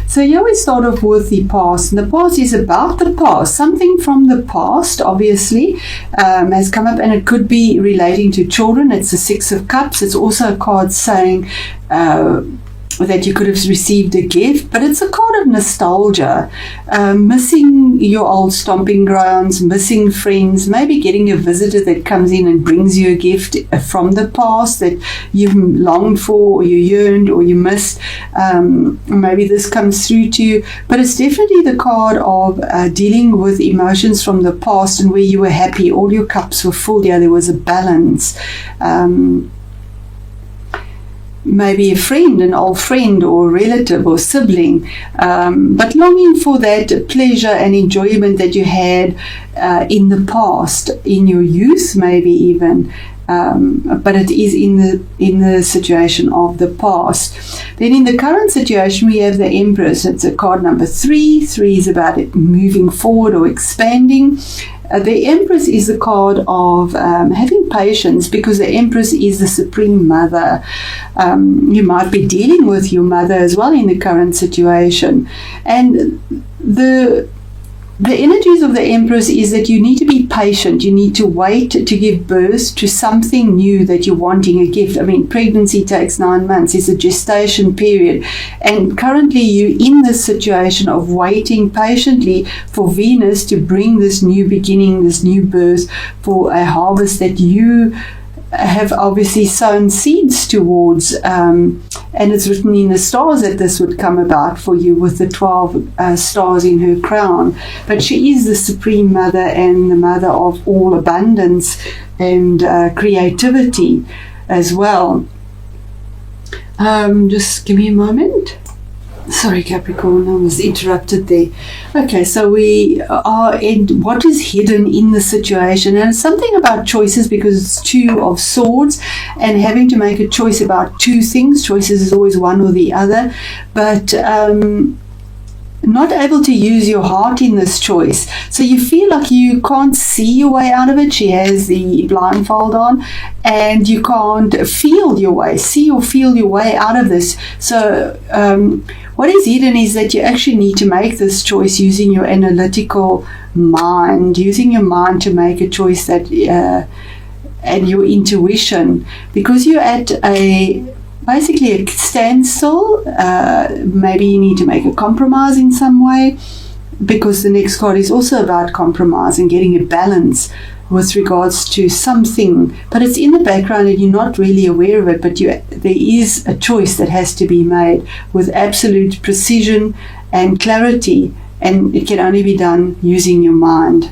So here we start off with the past. And the past is about the past. Something from the past, obviously, has come up, and it could be relating to children. It's the Six of Cups. It's also a card saying that you could have received a gift, but it's a card of nostalgia, missing your old stomping grounds, missing friends, maybe getting a visitor that comes in and brings you a gift from the past that you've longed for, or you yearned, or you missed. Maybe this comes through to you, but it's definitely the card of dealing with emotions from the past and where you were happy, all your cups were full. Yeah, there was a balance. Maybe a friend, an old friend or relative or sibling, but longing for that pleasure and enjoyment that you had in the past, in your youth maybe even, but it is in the situation of the past. Then in the current situation we have the Empress. It's a card number 3. 3 is about it moving forward or expanding. The Empress is the card of having patience, because the Empress is the Supreme Mother. You might be dealing with your mother as well in the current situation. And the energies of the Empress is that you need to be patient. You need to wait to give birth to something new that you're wanting, a gift. I mean, pregnancy takes 9 months. It's a gestation period. And currently you're in this situation of waiting patiently for Venus to bring this new beginning, this new birth, for a harvest that you have obviously sown seeds towards, and it's written in the stars that this would come about for you with the 12 stars in her crown. But she is the Supreme Mother and the mother of all abundance and creativity as well. Just give me a moment. Sorry, Capricorn, I was interrupted there. Okay, so we are in what is hidden in the situation, and it's something about choices, because it's 2 of Swords, and having to make a choice about 2 things. Choices is always one or the other, but not able to use your heart in this choice. So you feel like you can't see your way out of it. She has the blindfold on, and you can't feel your way, see or feel your way out of this. So what is hidden is that you actually need to make this choice using your analytical mind, using your mind to make a choice that and your intuition, because you're at basically a standstill. Maybe you need to make a compromise in some way, because the next card is also about compromise and getting a balance with regards to something, but it's in the background and you're not really aware of it, but there is a choice that has to be made with absolute precision and clarity, and it can only be done using your mind.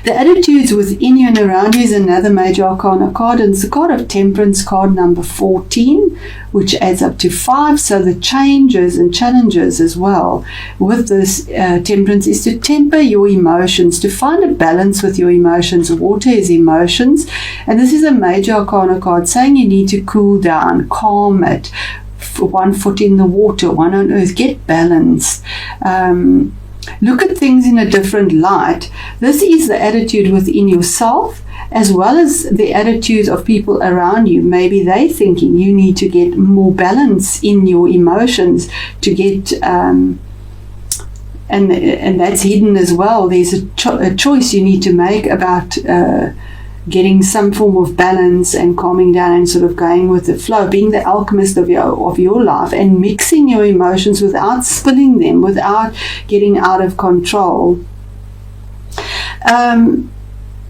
The attitudes within you and around you is another major arcana card, and it's the card of Temperance, card number 14, which adds up to 5. So the changes and challenges as well with this Temperance is to temper your emotions, to find a balance with your emotions. Water is emotions, and this is a major arcana card saying you need to cool down, calm it, 1 foot in the water, 1 on earth, get balanced. Look at things in a different light. This is the attitude within yourself, as well as the attitude of people around you. Maybe they're thinking you need to get more balance in your emotions to get, and that's hidden as well. There's a choice you need to make about getting some form of balance and calming down and sort of going with the flow, being the alchemist of your life, and mixing your emotions without spilling them, without getting out of control. Then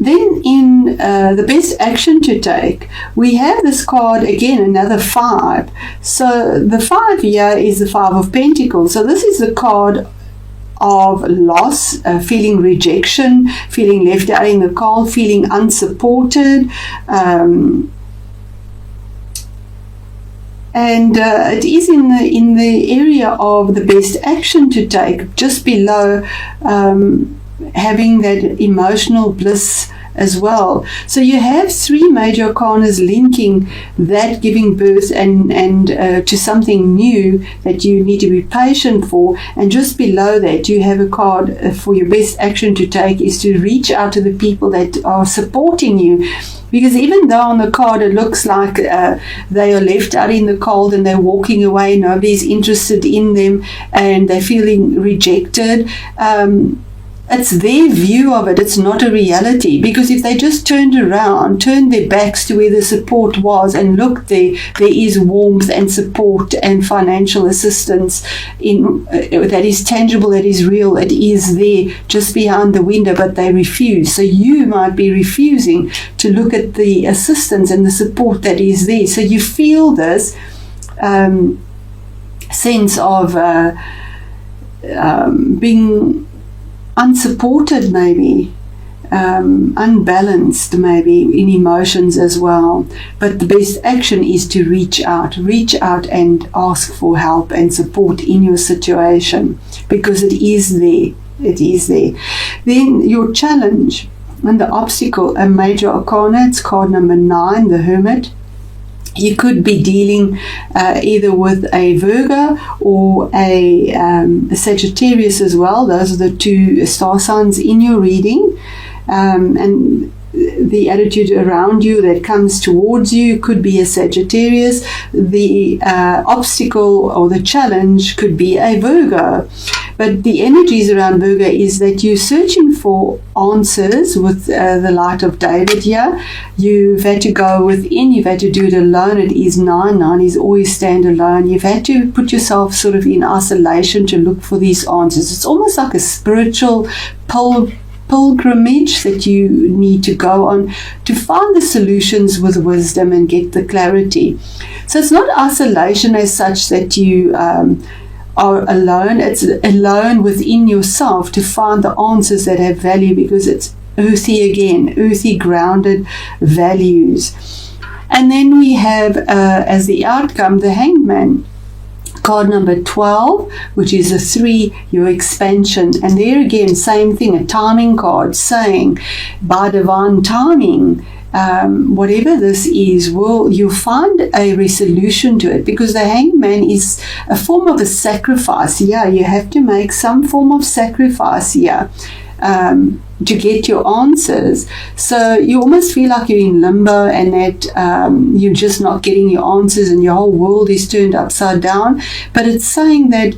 in the best action to take, we have this card again, another 5. So the 5 here is the 5 of Pentacles. So this is the card of loss, feeling rejection, feeling left out in the cold, feeling unsupported, and it is in the area of the best action to take, just below having that emotional bliss as well. So you have three major arcanas linking that giving birth and to something new that you need to be patient for. And just below that, you have a card for your best action to take is to reach out to the people that are supporting you. Because even though on the card it looks like they are left out in the cold and they're walking away, nobody's interested in them and they're feeling rejected, it's their view of it. It's not a reality. Because if they just turned around, turned their backs to where the support was and looked there is warmth and support and financial assistance that is tangible, that is real. It is there just behind the window, but they refuse. So you might be refusing to look at the assistance and the support that is there. So you feel this sense of being unsupported, maybe unbalanced, maybe in emotions as well. But the best action is to reach out and ask for help and support in your situation, because it is there. Then your challenge and the obstacle, a major arcana, it's card number 9, the Hermit. You could be dealing either with a Virgo or a Sagittarius as well. Those are the two star signs in your reading. And the attitude around you that comes towards you could be a Sagittarius. The obstacle or the challenge could be a Virgo. But the energies around Virgo is that you're searching for answers with the light of David here. You've had to go within, you've had to do it alone. It is 9. 9 is always stand alone. You've had to put yourself sort of in isolation to look for these answers. It's almost like a spiritual pilgrimage that you need to go on to find the solutions with wisdom and get the clarity. So it's not isolation as such that you are alone. It's alone within yourself to find the answers that have value, because it's earthy grounded values. And then we have as the outcome the Hangman, card number 12, which is a 3, your expansion. And there again, same thing, a timing card saying by divine timing, whatever this is, you'll find a resolution to it, because the Hangman is a form of a sacrifice. Yeah, you have to make some form of sacrifice here to get your answers. So you almost feel like you're in limbo and that you're just not getting your answers and your whole world is turned upside down. But it's saying that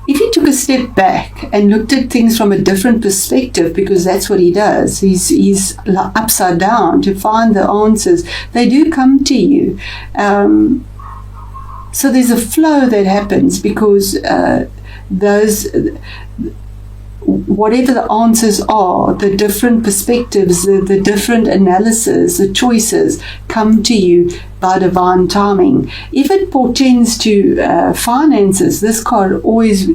if you took a step back and looked at things from a different perspective, because that's what he does, he's upside down to find the answers, they do come to you. So there's a flow that happens, because whatever the answers are, the different perspectives, the different analysis, the choices come to you by divine timing. If it portends to finances, this card always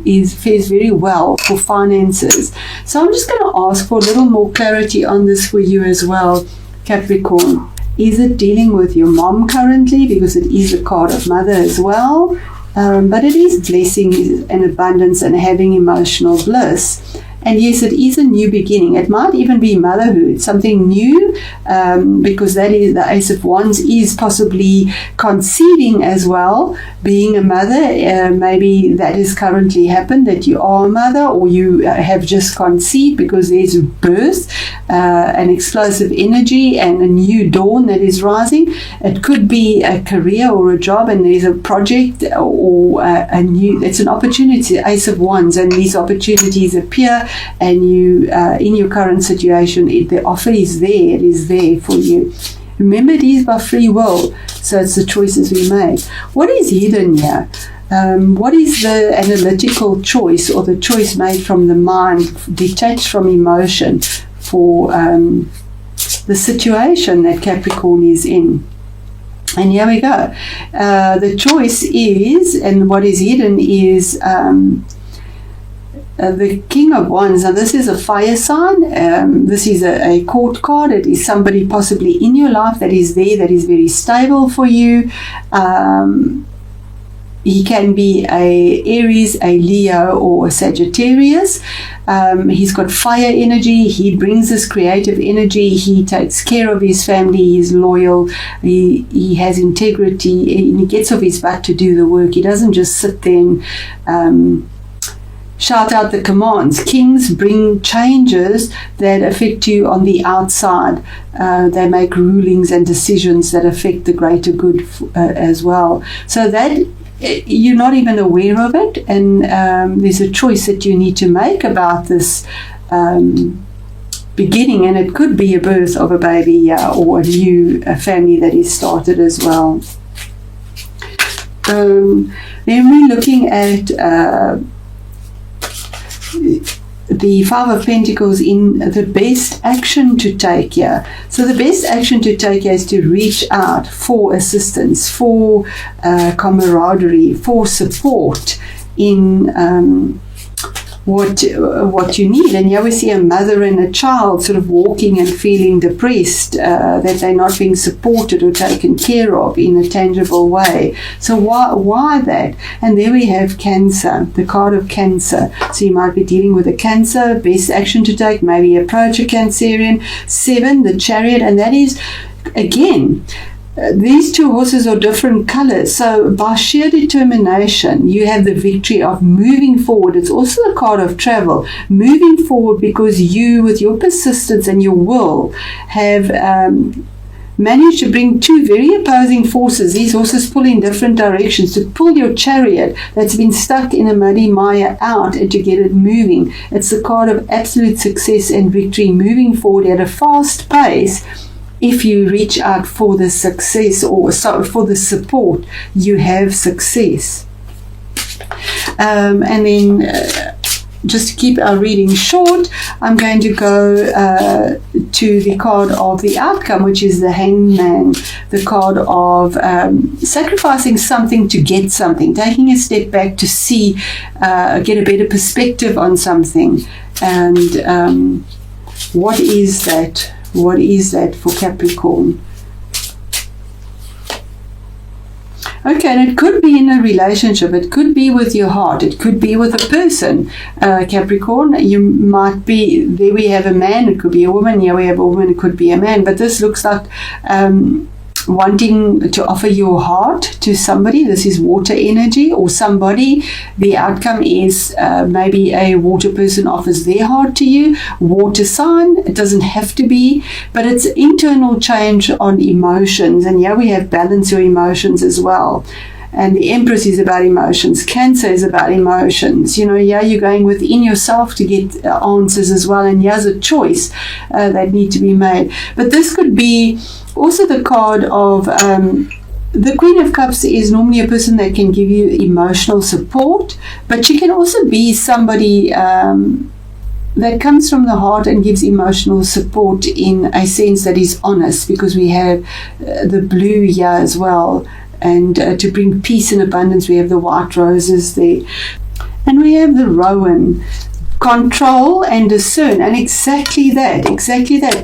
fares very well for finances. So I'm just going to ask for a little more clarity on this for you as well, Capricorn. Is it dealing with your mom currently? Because it is a card of mother as well. But it is blessings and abundance and having emotional bliss. And yes, it is a new beginning. It might even be motherhood, something new, because that is the Ace of Wands is possibly conceiving as well, being a mother. Maybe that has currently happened, that you are a mother, or you have just conceived, because there's birth, an explosive energy and a new dawn that is rising. It could be a career or a job, and there's a project or it's an opportunity, Ace of Wands, and these opportunities appear. And you, in your current situation, the offer is there. It is there for you. Remember, it is by free will, so it's the choices we make. What is hidden here? What is the analytical choice, or the choice made from the mind, detached from emotion, for the situation that Capricorn is in? And here we go. The choice is, and what is hidden is the King of Wands. Now this is a fire sign. This is a court card. It is somebody possibly in your life that is there, that is very stable for you. He can be a Aries, a Leo, or a Sagittarius. He's got fire energy. He brings this creative energy. He takes care of his family. He's loyal. He has integrity. And he gets off his butt to do the work. He doesn't just sit there and shout out the commands. Kings bring changes that affect you on the outside. They make rulings and decisions that affect the greater good as well. So that you're not even aware of it, and there's a choice that you need to make about this beginning, and it could be a birth of a baby or a new family that is started as well. Then we're looking at the Five of Pentacles in the best action to take here. So the best action to take here is to reach out for assistance, for camaraderie, for support in what you need. And here we see a mother and a child sort of walking and feeling depressed, that they're not being supported or taken care of in a tangible way. So why that? And there we have Cancer, the card of Cancer. So you might be dealing with a Cancer. Best action to take, maybe approach a Cancerian. 7, the Chariot, and that is, again, these two horses are different colors. So by sheer determination, you have the victory of moving forward. It's also a card of travel. Moving forward because you, with your persistence and your will, have managed to bring two very opposing forces. These horses pull in different directions to pull your chariot that's been stuck in a muddy mire out and to get it moving. It's the card of absolute success and victory, moving forward at a fast pace. If you reach out for the success or for the support, you have success. And then just to keep our reading short, I'm going to go to the card of the outcome, which is the Hangman, the card of sacrificing something to get something, taking a step back to see, get a better perspective on something. And what is that? What is that for Capricorn? Okay, and it could be in a relationship. It could be with your heart. It could be with a person. Capricorn, you might be, there we have a man. It could be a woman. Here we have a woman. It could be a man. But this looks like wanting to offer your heart to somebody. This is water energy, or somebody. The outcome is maybe a water person offers their heart to you. Water sign, it doesn't have to be, but it's internal change on emotions. And here we have balance your emotions as well. And the Empress is about emotions. Cancer is about emotions. You know, yeah, you're going within yourself to get answers as well. And here's a choice that need to be made. But this could be also the card of the Queen of Cups is normally a person that can give you emotional support, but she can also be somebody that comes from the heart and gives emotional support in a sense that is honest, because we have the blue here as well. And to bring peace and abundance, we have the white roses there. And we have the Rowan, control and discern. And exactly that.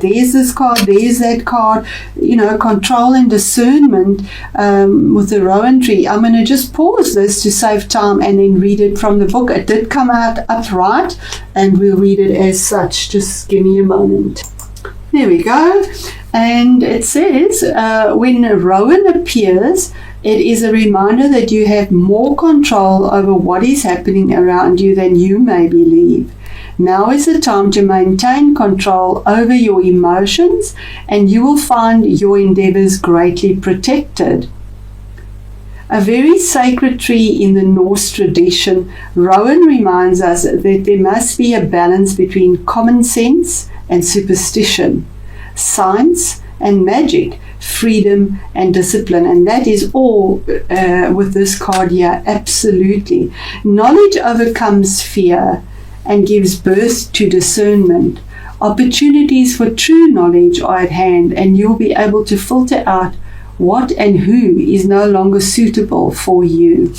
There's this card, there's that card, you know, control and discernment with the Rowan tree. I'm going to just pause this to save time and then read it from the book. It did come out upright, and we'll read it as such. Just give me a moment. There we go. And it says, when Rowan appears, it is a reminder that you have more control over what is happening around you than you may believe. Now is the time to maintain control over your emotions, and you will find your endeavors greatly protected. A very sacred tree in the Norse tradition, Rowan reminds us that there must be a balance between common sense and superstition, science and magic, freedom and discipline. And that is all with this card here. Absolutely. Knowledge overcomes fear and gives birth to discernment. Opportunities for true knowledge are at hand, and you'll be able to filter out what and who is no longer suitable for you.